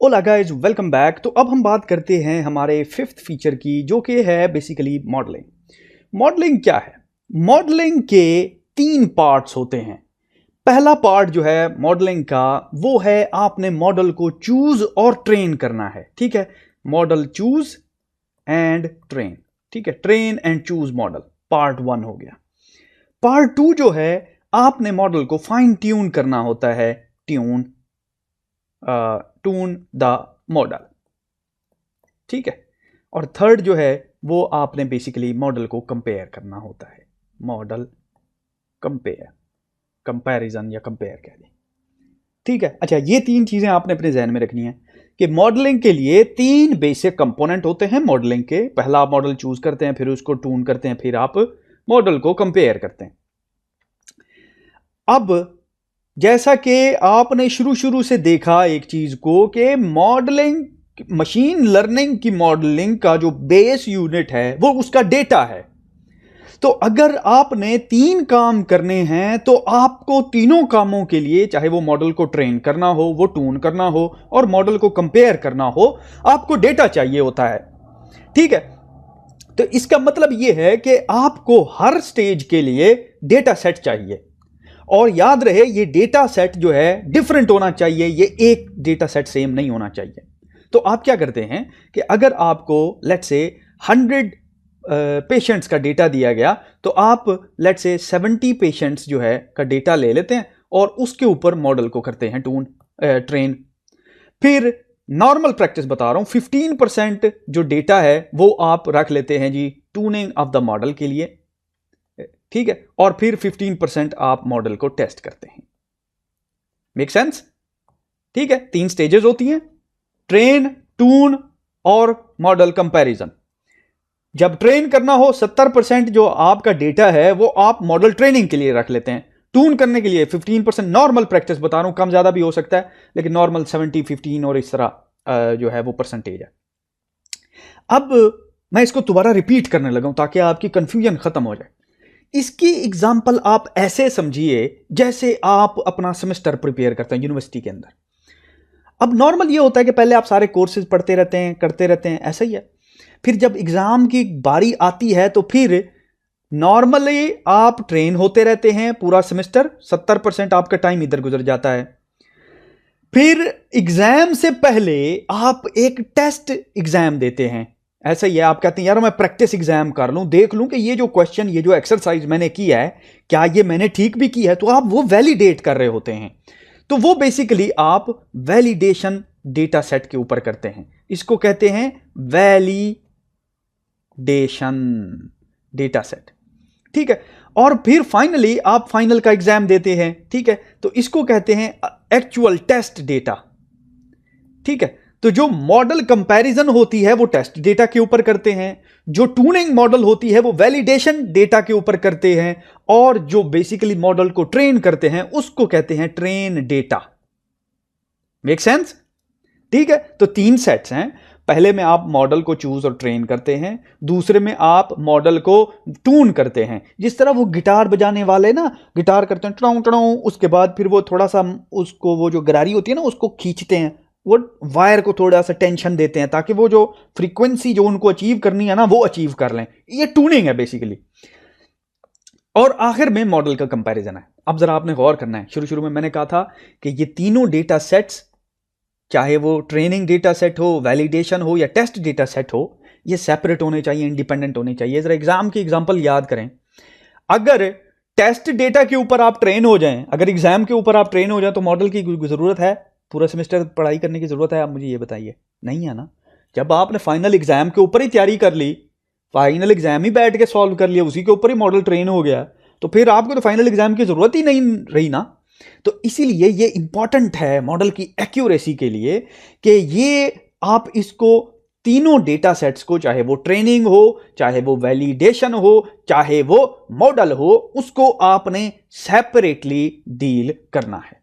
ओला guys, welcome back. तो अब हम बात करते हैं हमारे फिफ्थ फीचर की, जो कि है बेसिकली मॉडलिंग। मॉडलिंग क्या है? मॉडलिंग के तीन पार्ट्स होते हैं। पहला पार्ट जो है मॉडलिंग का, वो है आपने मॉडल को चूज और ट्रेन करना है। ठीक है, मॉडल चूज एंड ट्रेन। ठीक है, train and choose model part 1 हो गया। पार्ट 2 जो है, आपने मॉडल को फाइन ट्यून करना होता है। Tune the model. ठीक है, और थर्ड जो है वो आपने बेसिकली मॉडल को कंपेयर करना होता है। मॉडल कंपेयर, कंपैरिजन या कंपेयर कह दें। ठीक है, अच्छा, ये तीन चीजें आपने अपने जहन में रखनी है कि मॉडलिंग के लिए तीन बेसिक कंपोनेंट होते हैं मॉडलिंग के। पहला आप मॉडल चूज करते हैं, फिर उसको ट्यून करते हैं, फिर आप मॉडल को कंपेयर करते हैं। अब जैसा कि आपने शुरू से देखा एक चीज को कि मॉडलिंग, मशीन लर्निंग की मॉडलिंग का जो बेस यूनिट है वो उसका डेटा है। तो अगर आपने तीन काम करने हैं तो आपको तीनों कामों के लिए, चाहे वो मॉडल को ट्रेन करना हो, वो ट्यून करना हो और मॉडल को कंपेयर करना हो, आपको डेटा चाहिए होता है। ठीक है, तो इसका मतलब यह है कि आपको हर स्टेज के लिए डेटा सेट चाहिए। और याद रहे, ये डेटा सेट जो है डिफरेंट होना चाहिए, ये एक डेटा सेट सेम नहीं होना चाहिए। तो आप क्या करते हैं कि अगर आपको लेट्स से 100 पेशेंट्स का डेटा दिया गया, तो आप लेट्स से 70 पेशेंट्स जो है का डेटा ले लेते हैं और उसके ऊपर मॉडल को करते हैं ट्रेन। फिर नॉर्मल प्रैक्टिस बता रहा हूं, 15% जो डेटा है वो आप रख लेते हैं जी ट्यूनिंग ऑफ द मॉडल के लिए। ठीक है, और फिर 15% आप मॉडल को टेस्ट करते हैं। Make sense? ठीक है, तीन स्टेजेस होती हैं, ट्रेन, ट्यून और मॉडल कंपैरिजन। जब ट्रेन करना हो 70% जो आपका डेटा है वो आप मॉडल ट्रेनिंग के लिए रख लेते हैं। ट्यून करने के लिए 15%, नॉर्मल प्रैक्टिस बता रहा हूं, कम ज्यादा भी हो सकता है, लेकिन नॉर्मल 70, 15 और इस तरह जो है वो परसेंटेज है। अब मैं इसको दोबारा रिपीट करने लगा हूं ताकि आपकी कंफ्यूजन खत्म हो जाए। इसकी एग्जाम्पल आप ऐसे समझिए जैसे आप अपना सेमेस्टर प्रिपेयर करते हैं यूनिवर्सिटी के अंदर। अब नॉर्मल ये होता है कि पहले आप सारे कोर्सेज पढ़ते रहते हैं, करते रहते हैं, ऐसा ही है। फिर जब एग्जाम की बारी आती है तो फिर नॉर्मली आप ट्रेन होते रहते हैं पूरा सेमेस्टर, 70% आपका टाइम इधर गुजर जाता है। फिर एग्जाम से पहले आप एक टेस्ट एग्जाम देते हैं। ऐसा ही है, आप कहते हैं यार मैं प्रैक्टिस एग्जाम कर लूं, देख लूं कि ये जो क्वेश्चन, ये जो एक्सरसाइज मैंने किया है, क्या ये मैंने ठीक भी किया है। तो आप वो वैलिडेट कर रहे होते हैं। तो वो बेसिकली आप वैलिडेशन डेटा सेट के ऊपर करते हैं। इसको कहते हैं वैलिडेशन डेटा सेट। ठीक है, और फिर फाइनली आप फाइनल का एग्जाम देते हैं। ठीक है, तो इसको कहते हैं एक्चुअल टेस्ट डेटा। ठीक है, तो जो मॉडल कंपैरिजन होती है वो टेस्ट डेटा के ऊपर करते हैं, जो ट्यूनिंग मॉडल होती है वो वैलिडेशन डेटा के ऊपर करते हैं, और जो बेसिकली मॉडल को ट्रेन करते हैं उसको कहते हैं ट्रेन डेटा। Make sense? ठीक है, तो तीन सेट्स हैं। पहले में आप मॉडल को चूज और ट्रेन करते हैं, दूसरे में आप मॉडल को ट्यून करते हैं। जिस तरह वो गिटार बजाने वाले ना गिटार करते हैं टड़ाऊ टड़ाऊ, उसके बाद फिर वो थोड़ा सा उसको, वो जो गरारी होती है ना, उसको खींचते हैं, वो वायर को थोड़ा सा टेंशन देते हैं ताकि वो जो फ्रीक्वेंसी जो उनको अचीव करनी है ना वो अचीव कर लें। ये ट्यूनिंग है बेसिकली। और आखिर में मॉडल का कंपैरिजन है। अब जरा आपने गौर करना है, शुरू में मैंने कहा था कि ये तीनों डेटा सेट्स, चाहे वो ट्रेनिंग डेटा सेट हो, वैलिडेशन हो या टेस्ट डेटा सेट हो, ये सेपरेट होने चाहिए, इंडिपेंडेंट होने चाहिए। जरा एग्जाम की एग्जांपल याद करें। अगर टेस्ट डेटा के ऊपर आप ट्रेन हो जाएं, अगर एग्जाम के ऊपर आप ट्रेन हो जाएं, तो मॉडल की जरूरत है? पूरा सेमेस्टर पढ़ाई करने की जरूरत है? आप मुझे ये बताइए, नहीं है ना। जब आपने फाइनल एग्जाम के ऊपर ही तैयारी कर ली, फाइनल एग्जाम ही बैठ के सॉल्व कर लिया, उसी के ऊपर ही मॉडल ट्रेन हो गया, तो फिर आपको तो फाइनल एग्जाम की जरूरत ही नहीं रही ना। तो इसीलिए ये इंपॉर्टेंट है मॉडल की एक्यूरेसी के लिए कि ये आप इसको तीनों डेटा सेट्स को, चाहे वो ट्रेनिंग हो, चाहे वो वैलिडेशन हो, चाहे वो मॉडल हो, उसको आपने सेपरेटली डील करना है।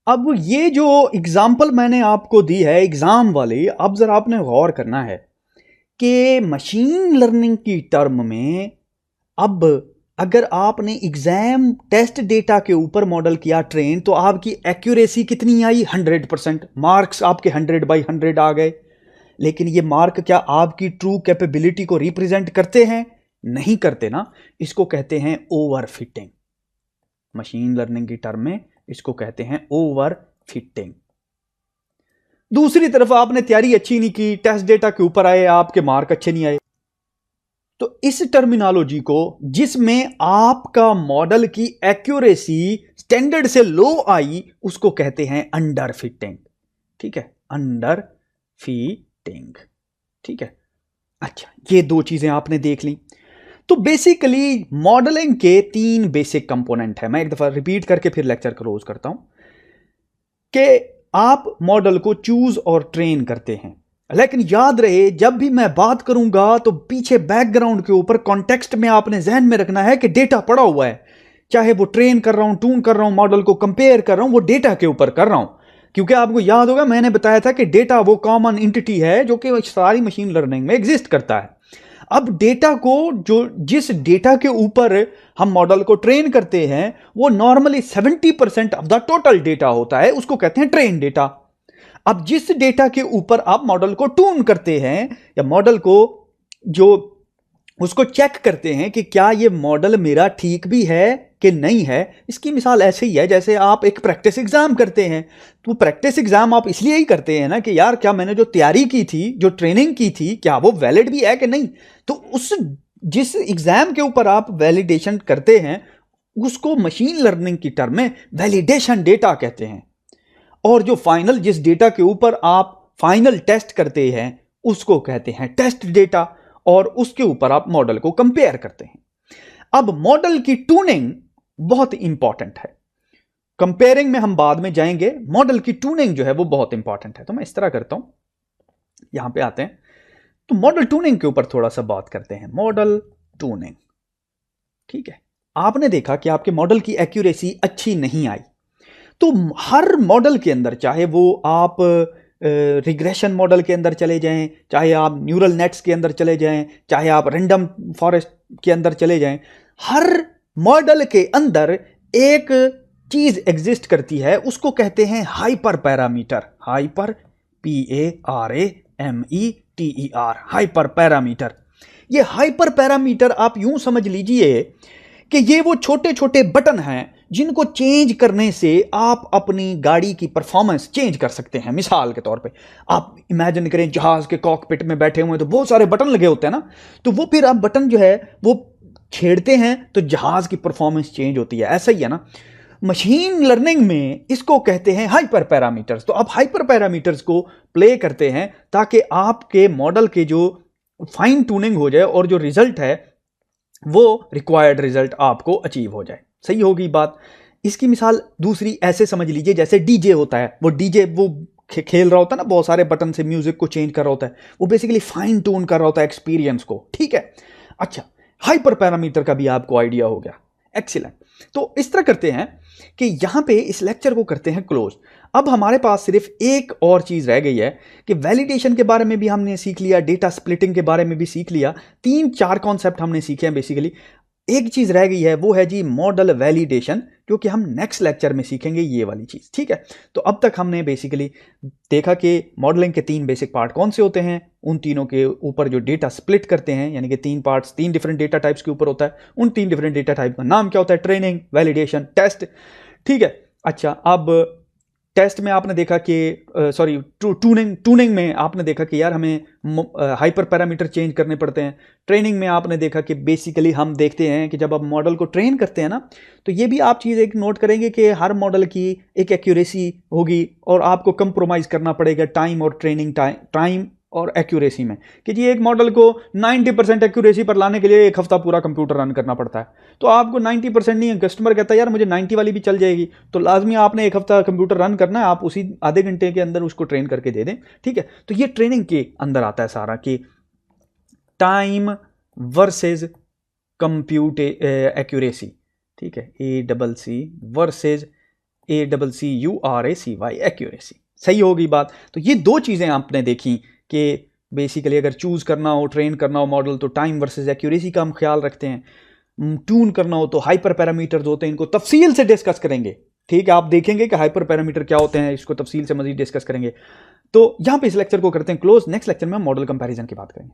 अब ये जो एग्जाम्पल मैंने आपको दी है एग्जाम वाली, अब जरा आपने गौर करना है कि मशीन लर्निंग की टर्म में अब अगर आपने एग्जाम टेस्ट डेटा के ऊपर मॉडल किया ट्रेन, तो आपकी एक्यूरेसी कितनी आई? 100%। मार्क्स आपके 100/100 आ गए। लेकिन ये मार्क क्या आपकी ट्रू कैपेबिलिटी को रिप्रेजेंट करते हैं? नहीं करते ना। इसको कहते हैं ओवरफिटिंग। मशीन लर्निंग की टर्म में इसको कहते हैं ओवरफिटिंग। दूसरी तरफ आपने तैयारी अच्छी नहीं की, टेस्ट डेटा के ऊपर आए, आपके मार्क अच्छे नहीं आए, तो इस टर्मिनोलॉजी को, जिसमें आपका मॉडल की एक्यूरेसी स्टैंडर्ड से लो आई, उसको कहते हैं अंडर फिटिंग। ठीक है, अंडर फिटिंग। ठीक है। अच्छा, ये दो चीजें आपने देख ली। तो बेसिकली मॉडलिंग के 3 बेसिक कंपोनेंट है। मैं एक दफा रिपीट करके फिर लेक्चर क्लोज करता हूं कि आप मॉडल को चूज और ट्रेन करते हैं। लेकिन याद रहे, जब भी मैं बात करूंगा तो पीछे बैकग्राउंड के ऊपर कॉन्टेक्स्ट में आपने जहन में रखना है कि डेटा पड़ा हुआ है। चाहे वो ट्रेन कर रहा हूं, ट्यून कर रहा हूं, मॉडल को कंपेयर कर रहा हूं, वो डेटा के ऊपर कर रहा हूं। क्योंकि आपको याद होगा, मैंने बताया था कि डेटा वो कॉमन एंटिटी है जो कि सारी मशीन लर्निंग में एग्जिस्ट करता है। अब डेटा को, जिस डेटा के ऊपर हम मॉडल को ट्रेन करते हैं, वो normally 70% of the total data होता है, उसको कहते हैं ट्रेन डेटा। अब जिस डेटा के ऊपर आप मॉडल को ट्यून करते हैं, या मॉडल को जो उसको चेक करते हैं कि क्या ये मॉडल मेरा ठीक भी है कि नहीं है, इसकी मिसाल ऐसे ही है जैसे आप एक प्रैक्टिस एग्जाम करते हैं। तो प्रैक्टिस एग्जाम आप इसलिए ही करते हैं ना कि यार, क्या मैंने जो तैयारी की थी, जो ट्रेनिंग की थी, क्या वो वैलिड भी है कि नहीं। तो उस जिस एग्जाम के ऊपर आप वैलिडेशन करते हैं, उसको मशीन लर्निंग की टर्म में वैलिडेशन डेटा कहते हैं। और जो फाइनल, जिस डेटा के ऊपर आप फाइनल टेस्ट करते हैं, उसको कहते हैं टेस्ट डेटा। और उसके ऊपर आप मॉडल को कंपेयर करते हैं। अब मॉडल की ट्यूनिंग बहुत इंपॉर्टेंट है। कंपेयरिंग में हम बाद में जाएंगे, मॉडल की ट्यूनिंग जो है वो बहुत इंपॉर्टेंट है। तो मैं इस तरह करता हूं, यहां पे आते हैं, तो मॉडल ट्यूनिंग के ऊपर थोड़ा सा बात करते हैं। मॉडल ट्यूनिंग, ठीक है। आपने देखा कि आपके मॉडल की एक्यूरेसी अच्छी नहीं आई, तो हर मॉडल के अंदर, चाहे वो आप रिग्रेशन मॉडल के अंदर चले जाएं, चाहे आप न्यूरल नेट्स के अंदर चले जाएं, चाहे आप रैंडम फॉरेस्ट के अंदर चले जाएं, हर मॉडल के अंदर एक चीज एग्जिस्ट करती है, उसको कहते हैं hyper parameter. Hyper, PARAMETER, hyper parameter. ये हाइपर पैरामीटर आप यूं समझ लीजिए कि ये वो छोटे छोटे बटन हैं जिनको चेंज करने से आप अपनी गाड़ी की परफॉर्मेंस चेंज कर सकते हैं। मिसाल के तौर पे आप इमेजिन करें, जहाज के कॉकपिट में बैठे हुए हैं, तो बहुत सारे बटन लगे होते हैं ना, तो वो फिर आप बटन जो है वो छेड़ते हैं तो जहाज की परफॉर्मेंस चेंज होती है। ऐसा ही है ना, मशीन लर्निंग में इसको कहते हैं हाइपर पैरामीटर्स। तो आप हाइपर पैरामीटर्स को प्ले करते हैं ताकि आपके मॉडल के जो फाइन ट्यूनिंग हो जाए और जो रिजल्ट है वो रिक्वायर्ड रिजल्ट आपको अचीव हो जाए। सही होगी बात। इसकी मिसाल दूसरी ऐसे समझ लीजिए, जैसे डीजे होता है, वो डीजे वो खेल रहा होता है ना, बहुत सारे बटन से म्यूजिक को चेंज कर रहा होता है, वो बेसिकली फाइन ट्यून कर रहा होता है एक्सपीरियंस को। ठीक है, अच्छा, हाइपर पैरामीटर का भी आपको आइडिया हो गया। एक्सीलेंट। तो इस तरह करते हैं कि यहां पे इस लेक्चर को करते हैं क्लोज। अब हमारे पास सिर्फ एक और चीज रह गई है कि वैलिडेशन के बारे में भी हमने सीख लिया, डेटा स्प्लिटिंग के बारे में भी सीख लिया, 3-4 कॉन्सेप्ट हमने सीखे हैं बेसिकली। एक चीज रह गई है, वो है जी मॉडल वैलिडेशन, जो कि हम नेक्स्ट लेक्चर में सीखेंगे ये वाली चीज। ठीक है, तो अब तक हमने बेसिकली देखा कि मॉडलिंग के 3 बेसिक पार्ट कौन से होते हैं, उन तीनों के ऊपर जो डेटा स्प्लिट करते हैं, यानी कि 3 पार्ट्स 3 डिफरेंट डेटा टाइप्स के ऊपर होता है। उन 3 डिफरेंट डेटा टाइप का नाम क्या होता है? Training, validation, test. ठीक है, अच्छा, अब टेस्ट में आपने देखा कि ट्यूनिंग में आपने देखा कि यार हमें हाइपर पैरामीटर चेंज करने पड़ते हैं। ट्रेनिंग में आपने देखा कि बेसिकली हम देखते हैं कि जब आप मॉडल को ट्रेन करते हैं ना, तो ये भी आप चीज़ एक नोट करेंगे कि हर मॉडल की एक एक्यूरेसी होगी और आपको कंप्रोमाइज करना पड़ेगा टाइम और ट्रेनिंग टाइम और एक्यूरेसी में, कि जी एक मॉडल को 90% एक्यूरेसी पर लाने के लिए 1 हफ्ता पूरा कंप्यूटर रन करना पड़ता है। तो आपको 90% नहीं है, कस्टमर कहता है यार मुझे 90 वाली भी चल जाएगी, तो लाजमी आपने 1 हफ्ता कंप्यूटर रन करना है, आप उसी आधे घंटे के अंदर उसको ट्रेन करके दे दें। ठीक है, तो ये ट्रेनिंग के अंदर आता है सारा कि टाइम वर्सेज कंप्यूट एक्यूरेसी। ठीक है, ACC वर्सेज ACCURACY, एक्यूरेसी। सही होगी बात। तो ये 2 चीज़ें आपने देखी कि बेसिकली अगर चूज करना हो, ट्रेन करना हो मॉडल, तो टाइम वर्सेस एक्यूरेसी का हम ख्याल रखते हैं। ट्यून करना हो तो हाइपर पैरामीटर्स होते हैं, इनको तफसील से डिस्कस करेंगे। ठीक है, आप देखेंगे कि हाइपर पैरामीटर क्या होते हैं, इसको तफसील से मजीद डिस्कस करेंगे। तो यहां पे इस लेक्चर को करते हैं क्लोज। नेक्स्ट लेक्चर में हम मॉडल कंपैरिजन की बात करेंगे।